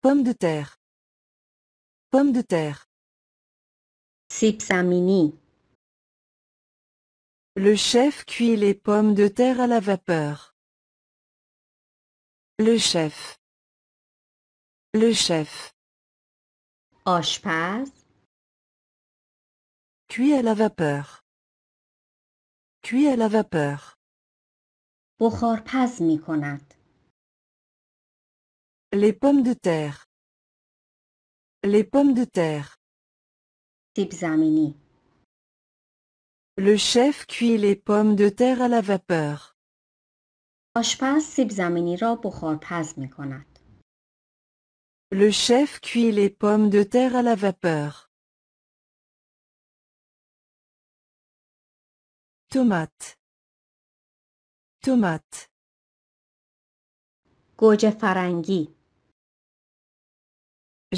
Pomme de terre. Pomme de terre. سیب زمینی. Le chef cuit les pommes de terre à la vapeur. Le chef. Le chef. آشپز. Cuit à la vapeur. Cuit à la vapeur. بخارپز می کند. Les pommes de terre. Les pommes de terre. سیب زمینی. Le chef cuit les pommes de terre à la vapeur. آشپز سیب زمینی را بخارپز می کند. Le chef cuit les pommes de terre à la vapeur. Tomate. Tomate. گوجه فرنگی.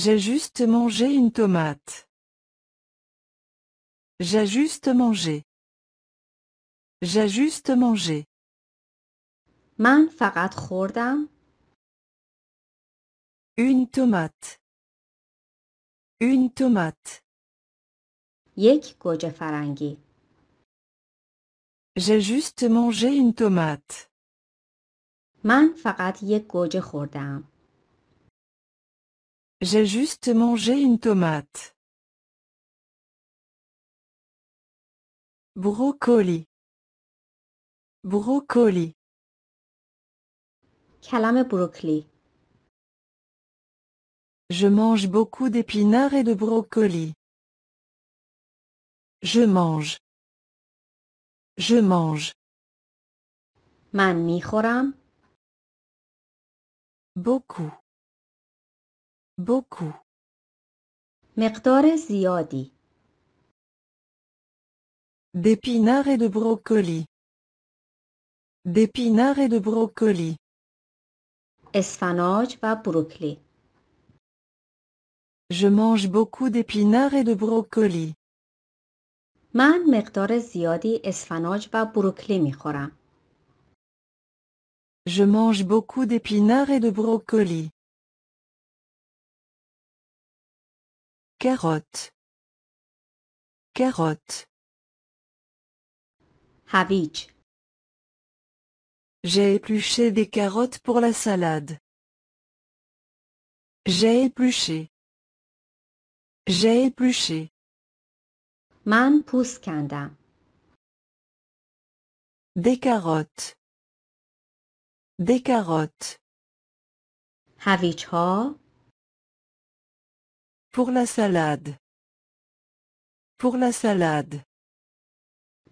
J'ai juste mangé une tomate. J'ai juste mangé. J'ai juste mangé. من فقط خوردم. Une tomate. Une tomate. یک گوجه فرنگی. J'ai juste mangé une tomate. من فقط یک گوجه خوردم. J'ai juste mangé une tomate. Brocoli. Brocoli. کلم بروکلی. Je mange beaucoup d'épinards et de brocolis. Je mange. Je mange. من میخورم. Beaucoup. Beaucoup. مقدار زیادی. D'épinards et de brocolis. D'épinards et de brocolis. اسفناج و بروکلی. Je mange beaucoup d'épinards et de brocolis. من مقدار زیادی اسفناج و بروکلی میخورم. Je mange beaucoup d'épinards et de brocolis. Carottes. Carottes. هویج. J'ai épluché des carottes pour la salade. J'ai épluché. J'ai épluché. من پوست کندم. Des carottes. Des carottes. هویج ها. Pour la salade. Pour la salade.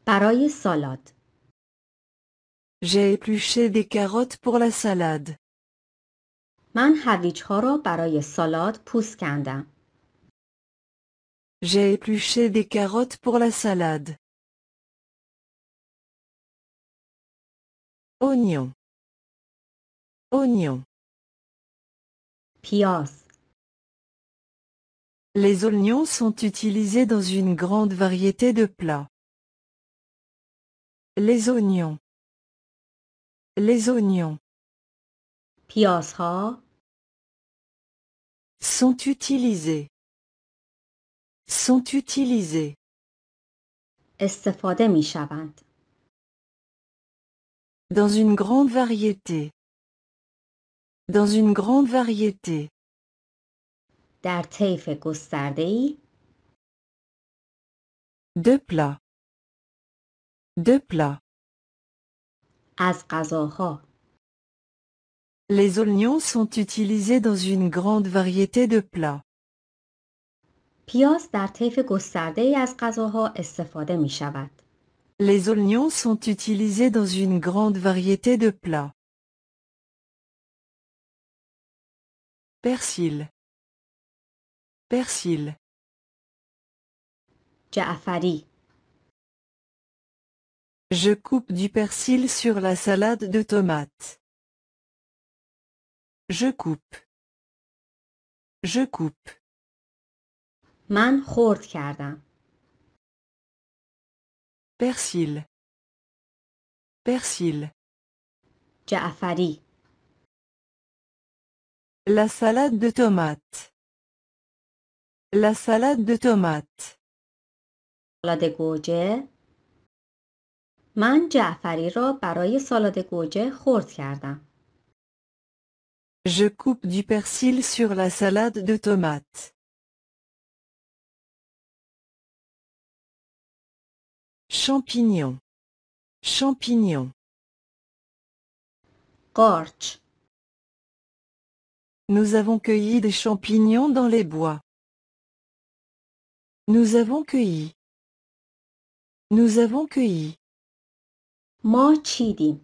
برای سالاد. J'ai épluché des carottes pour la salade. من هویج ها را برای سالاد پوست کندم. J'ai épluché des carottes pour la salade. Oignon. Oignon. پیاز. Les oignons sont utilisés dans une grande variété de plats. Les oignons. Les oignons. پیازها. Sont utilisés. Sont utilisés. استفاده می شوند. Dans une grande variété. Dans une grande variété. در طیف گسترده‌ای. De plats. De plats. از غذاها. Les oignons sont utilisés dans une grande variété de plats. پیاز در طیف گسترده‌ای از غذاها استفاده می شود. Les oignons sont utilisés dans une grande variété de plats. Persil. Persil. جعفری. Je coupe du persil sur la salade de tomates. Je coupe. Je coupe. من خرد کردم. Persil. Persil. جعفری. La salade de tomates. La salade de tomates. سالاد گوجه. من جعفری را برای سالاد گوجه خرد کردم. Je coupe du persil sur la salade de tomates. Champignons. Champignons. قارچ. Nous avons cueilli des champignons dans les bois. Nous avons cueilli. Nous avons cueilli. ما چیدیم.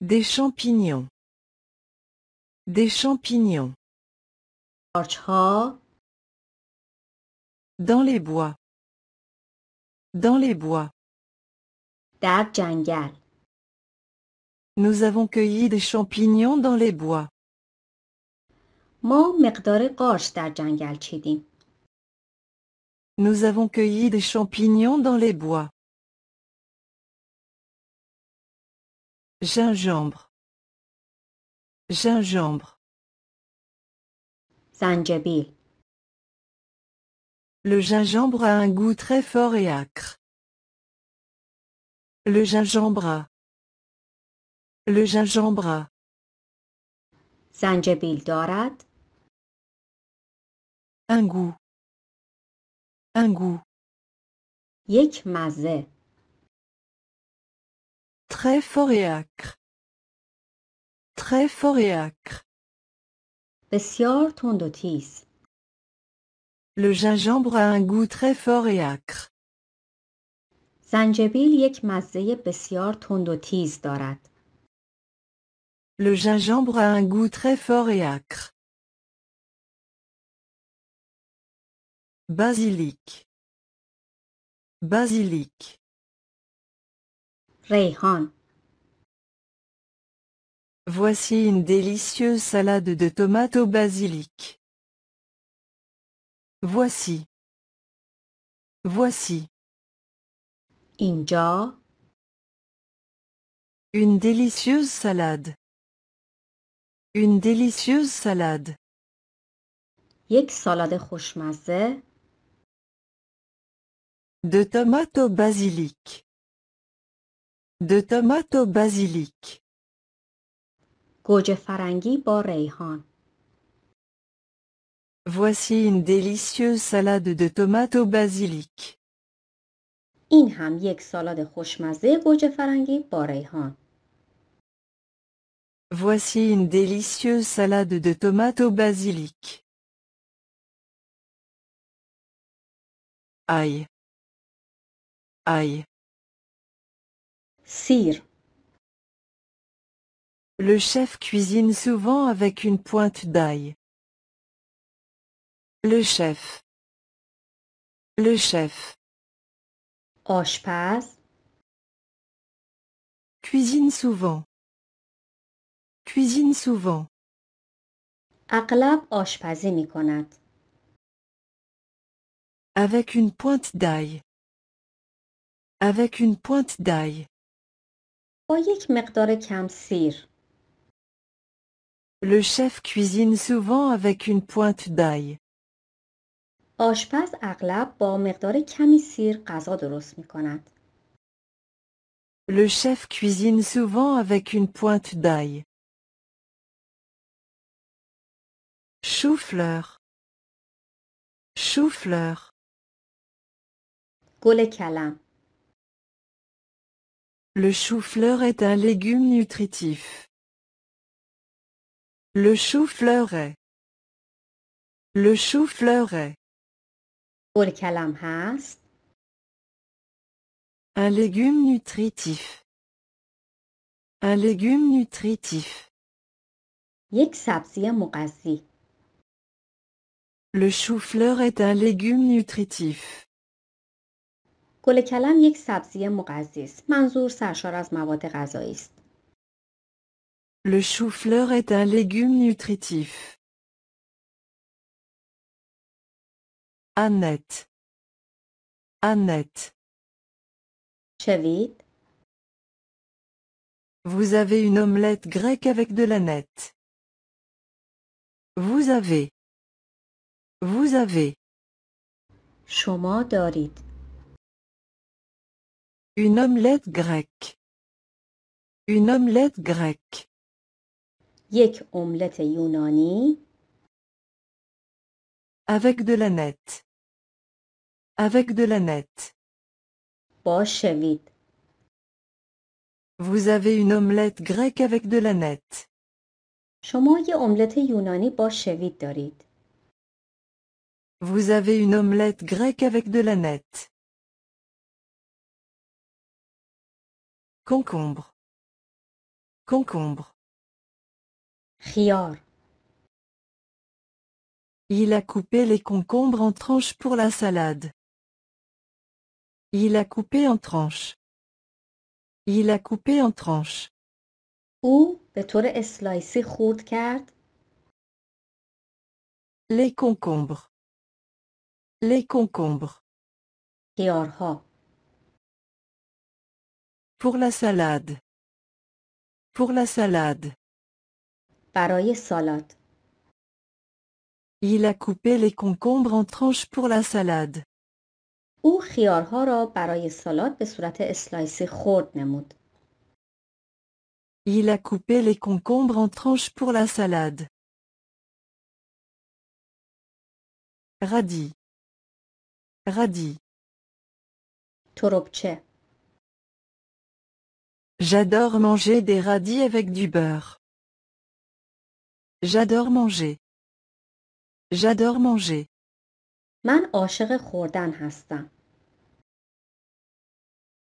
Des champignons. Des champignons. قارچها. Dans les bois. Dans les bois. در جنگل. Nous avons cueilli des champignons dans les bois. ما مقدار قارچ در جنگل چیدیم. Nous avons cueilli des champignons dans les bois. Gingembre. Gingembre. زنجبیل. Le gingembre a un goût très fort et acre. Le gingembre. Le gingembre. زنجبیل دارد. Un goût. Un goût. یک مزه. Très fort et acre. Très fort et acre. بسیار تند و تیز. Le gingembre a un goût très fort et acre. زنجبیل یک مزه بسیار تند و تیز دارد. Le gingembre a un goût très fort et acre. Basilic. Basilic. ریحان. Voici une délicieuse salade de tomates au basilic. Voici. Voici. اینجا. Une délicieuse salade. Une délicieuse salade. یک سالاد خوشمزه. De tomates au basilic. De tomates au basilic. گوجه فرنگی با ریحان. Voici une délicieuse salade de tomates au basilic. این هم یک سالاد خوشمزه گوجه فرنگی با ریحان. Voici une délicieuse salade de tomates au basilic. Ail. Ail. سیر. Le chef cuisine souvent avec une pointe d'ail. Le chef. Le chef. آشپز. Cuisine souvent. Cuisine souvent. اغلب آشپزی می کند. Avec une pointe d'ail. Avec une pointe d'ail. با یک مقدار کم سیر. Le chef cuisine souvent avec une pointe d'ail. آشپز اغلب با مقدار کمی سیر غذا درست می کند. Le chef cuisine souvent avec une pointe d'ail. Chou-fleur. Chou-fleur. گل کلم. Le chou-fleur est un légume nutritif. Le chou-fleur est. Le chou-fleur est. گل کلم هست. Un légume nutritif. Un légume nutritif. یک سبزی مغذی. Le chou-fleur est un légume nutritif. گل کلم یک سبزی مغذی است. منظور سرشار از مواد غذایی است. Le chou-fleur est un légume nutritif. Annette. Annette. شوید. Vous avez une omelette grecque avec de l'aneth. Vous avez. Vous avez. شما دارید. Une omelette grecque. Une omelette grecque. یک املت یونانی. Avec de la nette. Avec de la nette. با شوید. Vous avez une omelette grecque avec de la nette. شما یه املت یونانی با شوید دارید. Vous avez une omelette grecque avec de la nette. Concombre. Concombre. خیار. Il a coupé les concombres en tranches pour la salade. Il a coupé en tranches. Il a coupé en tranches. او به طور اسلایسی خورد کرد. Les concombres. Les concombres. خیارها. Pour la salade. Pour la salade. برای سالاد. Il a coupé les concombres en tranches pour la salade. او خیارها را برای سالاد به صورت اسلایسی خرد نمود. Il a coupé les concombres en tranches pour la salade. Radis. Radis. تربچه. J'adore manger des radis avec du beurre. J'adore manger. J'adore manger. من عاشق خوردن هستم.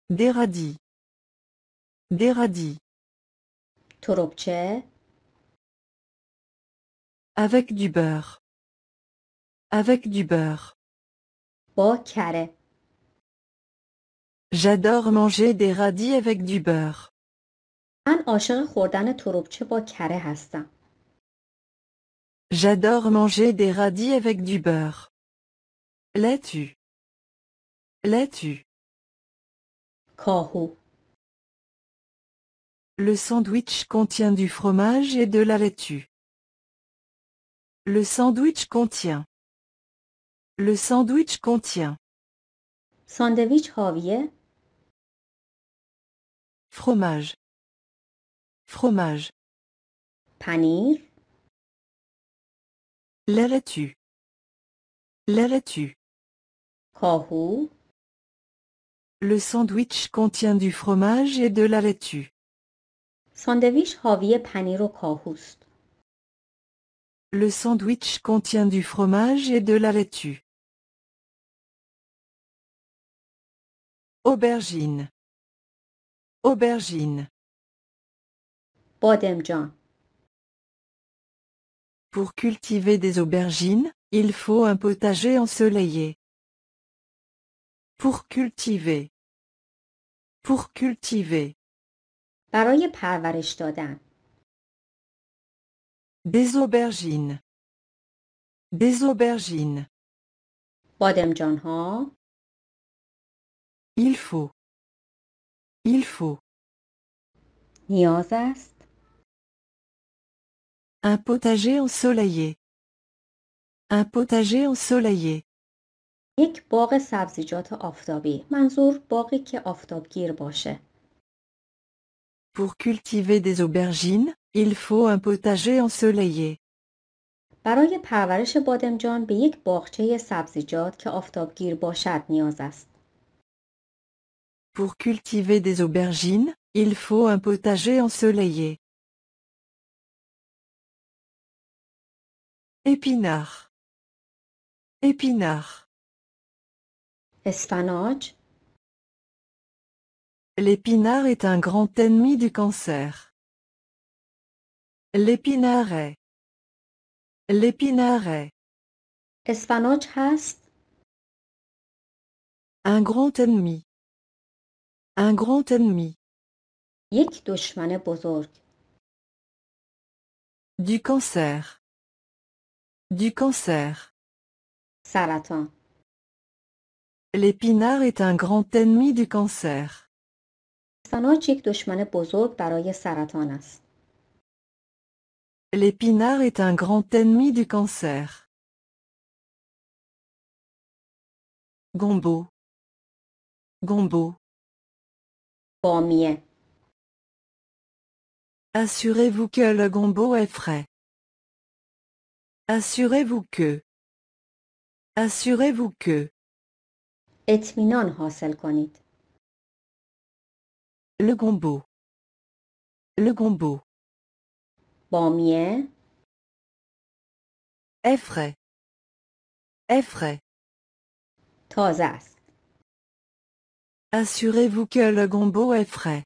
Des radis. Des radis. تربچه. Avec du beurre. Avec du beurre. با کره. J'adore manger des radis avec du beurre. من عاشق خوردن تربچه با کره هستم. J'adore manger des radis avec du beurre. Laitue. Laitue. کاهو. Le sandwich contient du fromage et de la laitue. Le sandwich contient. Le sandwich contient. ساندویچ حاویه. Fromage. Fromage. پنیر. La laitue. La laitue. کاهو. Le sandwich contient du fromage et de la laitue. ساندویچ حاوی پنیر و کاهوست. Le sandwich contient du fromage et de la laitue. Aubergine. Aubergine. بادمجان. Pour cultiver des aubergines, il faut un potager ensoleillé. Pour cultiver. Pour cultiver. برای پرورش دادن. Des aubergines. Des aubergines. بادمجان ها. Il faut. Il faut. نیاز است. Un potager ensoleillé. Un potager ensoleillé. یک باغ سبزیجات آفتابی. منظور باغی که آفتابگیر باشه. Pour cultiver des aubergines, il faut un potager ensoleillé. برای پرورش بادمجان به یک باغچه سبزیجات که آفتابگیر باشد نیاز است. Pour cultiver des aubergines, il faut un potager ensoleillé. Épinard. Épinard. اسفناج. L'épinard est un grand ennemi du cancer. L'épinard est. L'épinard est. اسفناج هست. Un grand ennemi. Un grand ennemi. یک دشمن بزرگ. Du cancer. Du cancer. سرطان. L'épinard est un grand ennemi du cancer. اسفناج یک دشمن بزرگ برای سرطان است. L'épinard est un grand ennemi du cancer. Gombo. Gombo. بامیه Assurez-vous que le gombo est frais. Assurez-vous que. Assurez-vous que. اطمینان حاصل کنید. Le gombo. Le gombo. بامیه Est frais. Est frais. تازه است. Assurez-vous que le gombo est frais.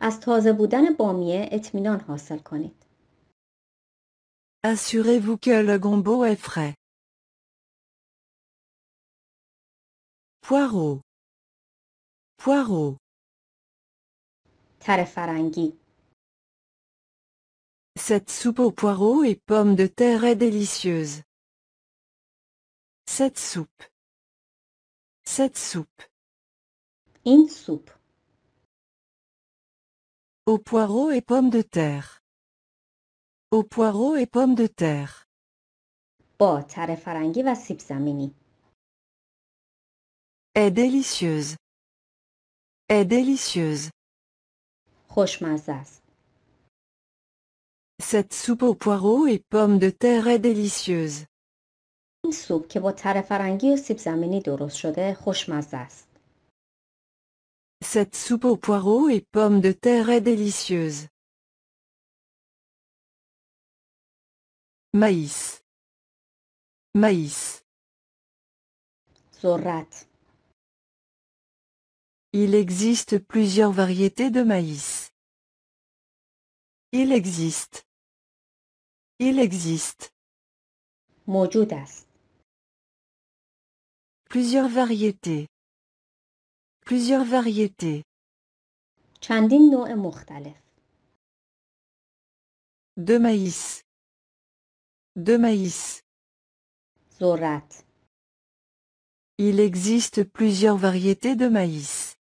از تازه بودن بامیه اطمینان حاصل کنید. Assurez-vous que le gombo est frais. Poireau. Poireau. تره فرنگی Cette soupe aux poireaux et pommes de terre est délicieuse. Cette soupe. Cette soupe. این سوپ Aux poireaux et pommes de terre. Aux poireaux et pommes de terre. با تره فرنگی و سیب زمینی Est délicieuse. Est délicieuse. خوشمزه است. Cette soupe aux poireaux et pommes de terre est délicieuse. این سوپ که با تره فرنگی و سیب زمینی درست شده خوشمزه است. Cette soupe aux poireaux et pommes de terre est délicieuse. Maïs. Maïs. ذرت Il existe plusieurs variétés de maïs. Il existe. Il existe. موجود است. Plusieurs variétés. Plusieurs variétés. چندین نوع مختلف. De maïs. De maïs. ذرت Il existe plusieurs variétés de maïs.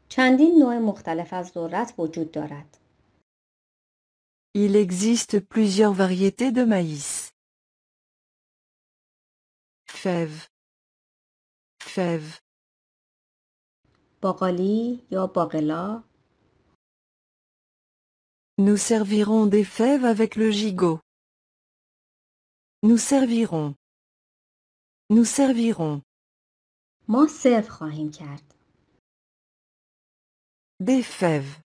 چندین نوع مختلف از ذرت وجود دارد. Il existe plusieurs variétés de maïs. Fève. Fève. باقالی یا باقلا Nous servirons des fèves avec le gigot. Nous servirons. Nous servirons. ما سرو خواهیم کرد. Des fèves.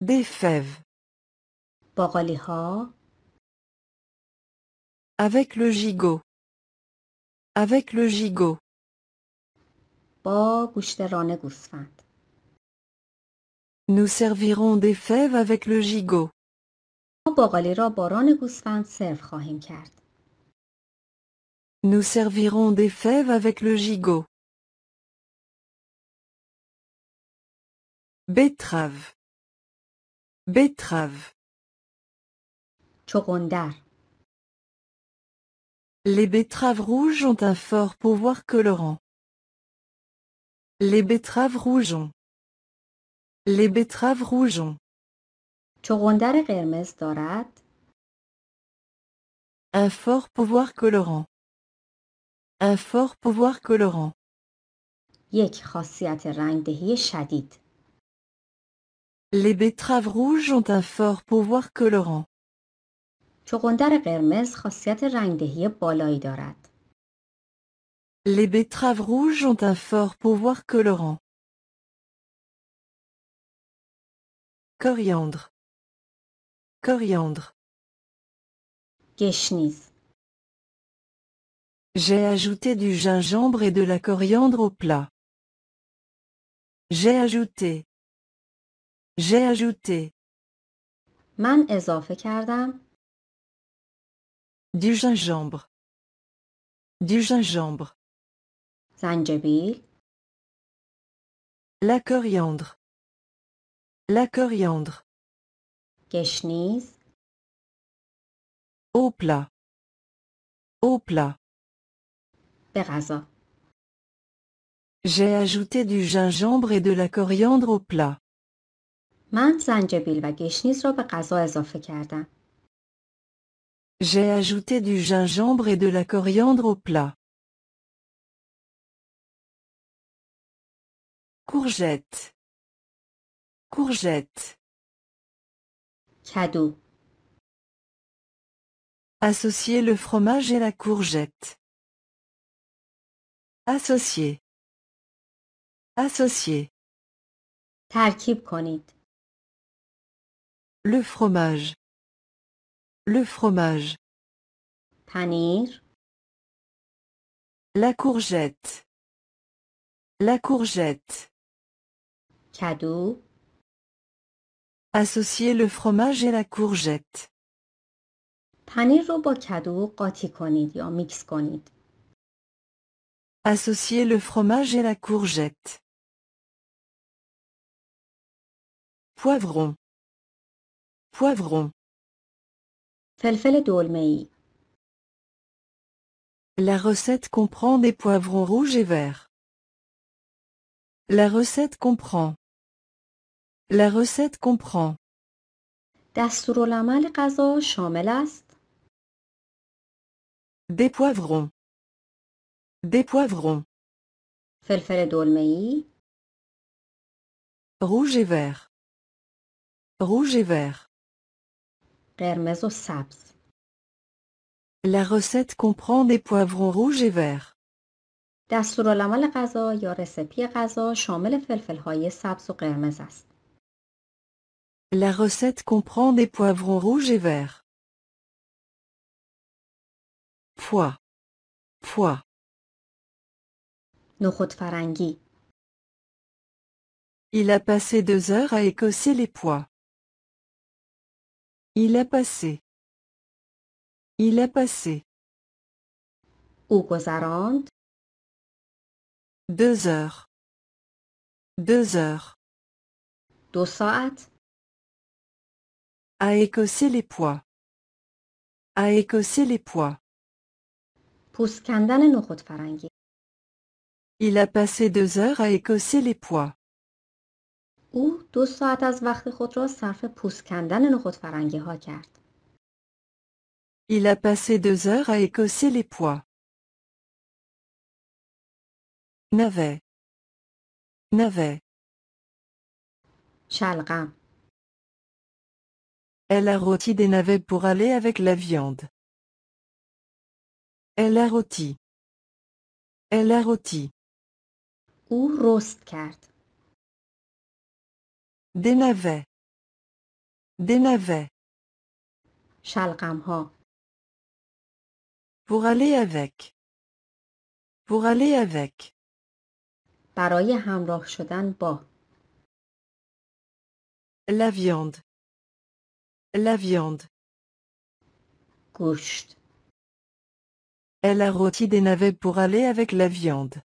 Des fèves. باقالی ها Avec le gigot. Avec le gigot. با گوشت ران گوسفند. Nous servirons des fèves avec le gigot. ما باقالی را با ران گوسفند سرو خواهیم کرد. Nous servirons des fèves avec le gigot. Betterave. Betterave. چغندر Les betteraves rouges ont un fort pouvoir colorant. Les betteraves rougeons. Les betteraves rougeons. چغندر قرمز دارد. Un fort pouvoir colorant. Un fort pouvoir colorant. یک خاصیت رنگدهی شدید. Les betteraves rouges ont un fort pouvoir colorant. چغندر قرمز خاصیت رنگدهی بالایی دارد. Les betteraves rouges ont un fort pouvoir colorant. Coriandre. Coriandre. گشنیز J'ai ajouté du gingembre et de la coriandre au plat. J'ai ajouté. J'ai ajouté. من اضافه کردم. Du gingembre. Du gingembre. زنجبیل La coriandre. La coriandre. گشنیز Au plat. Au plat. به غذا. J'ai ajouté du gingembre et de la coriandre au plat. من زنجبیل و گشنیز را به غذا اضافه کردم. J'ai ajouté du gingembre et de la coriandre au plat. Courgette. Courgette. کدو. Associer le fromage et la courgette. Associer. Associer. ترکیب کنید. Le fromage. Le fromage. پنیر. La courgette. La courgette. کدو. Associer le fromage et la courgette. پنیر رو با کدو قاطی کنید یا میکس کنید. Associer le fromage et la courgette. Poivron. Poivron. فلفل دلمه‌ای. La recette comprend des poivrons rouges et verts. La recette comprend. La recette comprend. دستورالعمل غذا شامل است. Des poivrons. Des poivrons. فلفل دلمه‌ای. Rouge et vert. Rouge et vert. قرمز و سبز. La recette comprend des poivrons rouges et verts. دستورالعمل غذا یا رسیپی غذا شامل فلفل‌های سبز و قرمز است. La recette comprend des poivrons rouges et verts. Pois. Pois. نخود فرنگی. Il a passé 2 heures à écosser les pois. Il a passé. Il a passé. او گذراند. 2 heures. 2 heures. 2 ساعت. À écosser les pois. À écosser les pois. پوست کندن نخود فرنگی. Il a passé 2 heures à écosser les pois. او 2 ساعت از وقت خود را صرف پوست کندن نخود فرنگی ها کرد. Il a passé 2 heures à écosser les pois. Navet. Navet. شلغم. Elle a rôti des navets pour aller avec la viande. Elle a rôti. Elle a rôti. او رست کرد. Des navets. Des navets. شلغم ها. Pour aller avec. Pour aller avec. برای همراه شدن با. La viande. La viande. گوشت. Elle a rôti des navets pour aller avec la viande.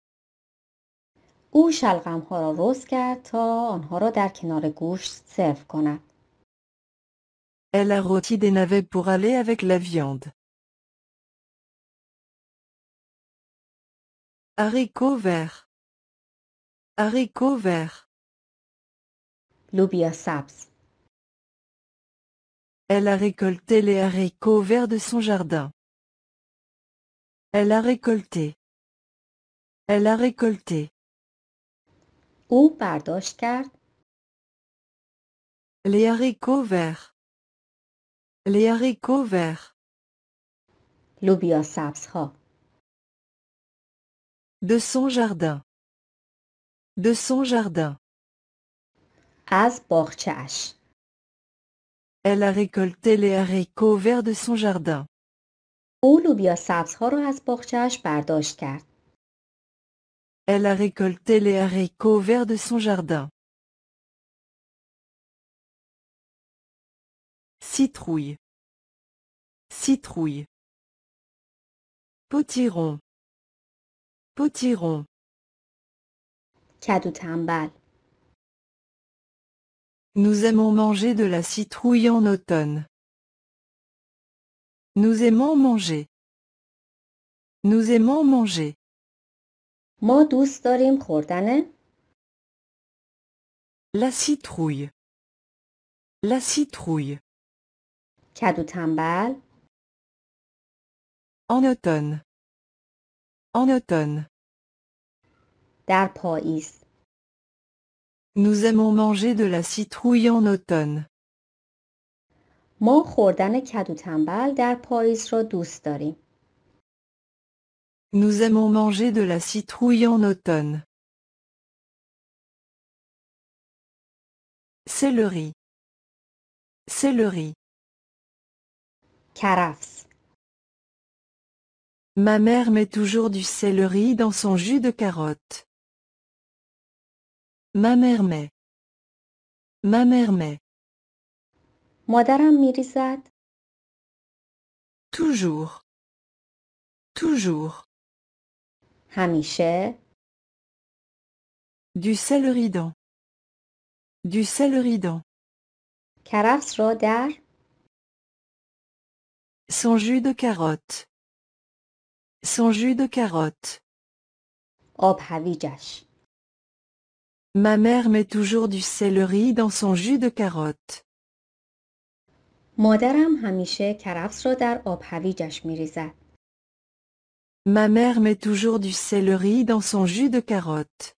او شلغم ها را رست کرد تا آنها را در کنار گوشت سرو کند. Elle a rôti des navets pour aller avec la viande. Haricots verts. Haricots verts. لوبیا سبز. Elle a récolté les haricots verts de son jardin. Elle a récolté. Elle a récolté. او برداشت کرد. Les haricots verts. Les haricots verts. لوبیا سبز ها. De son jardin. De son jardin. از باغچه‌اش. Elle a récolté les haricots verts de son jardin. او لوبیا سبز ها را از باغچه‌اش برداشت کرد. Elle a récolté les haricots verts de son jardin. Citrouille. Citrouille. Potiron. Potiron. کدو تنبل. Nous aimons manger de la citrouille en automne. Nous aimons manger. Nous aimons manger. ما دوست داریم خوردن. La citrouille. La citrouille. کدو تنبل. En automne. En automne. در پاییز. Nous aimons manger de la citrouille en automne. ما خوردن کدو تنبل در پاییز را دوست داریم. Nous aimons manger de la citrouille en automne. Céleri. Céleri. کرفس. Ma mère met toujours du céleri dans son jus de carotte. Ma mère met. Ma mère met. مادرم میریزد. Toujours. Toujours. همیشه. Du céleri dans. Du céleri dans. کرفس را در. Son jus de carotte. Son jus de carotte. آب هویجش. Ma mère met toujours du céleri dans son jus de carotte. مادرم همیشه کرفس را در آب هویجش میریزد. Ma mère met toujours du céleri dans son jus de carotte.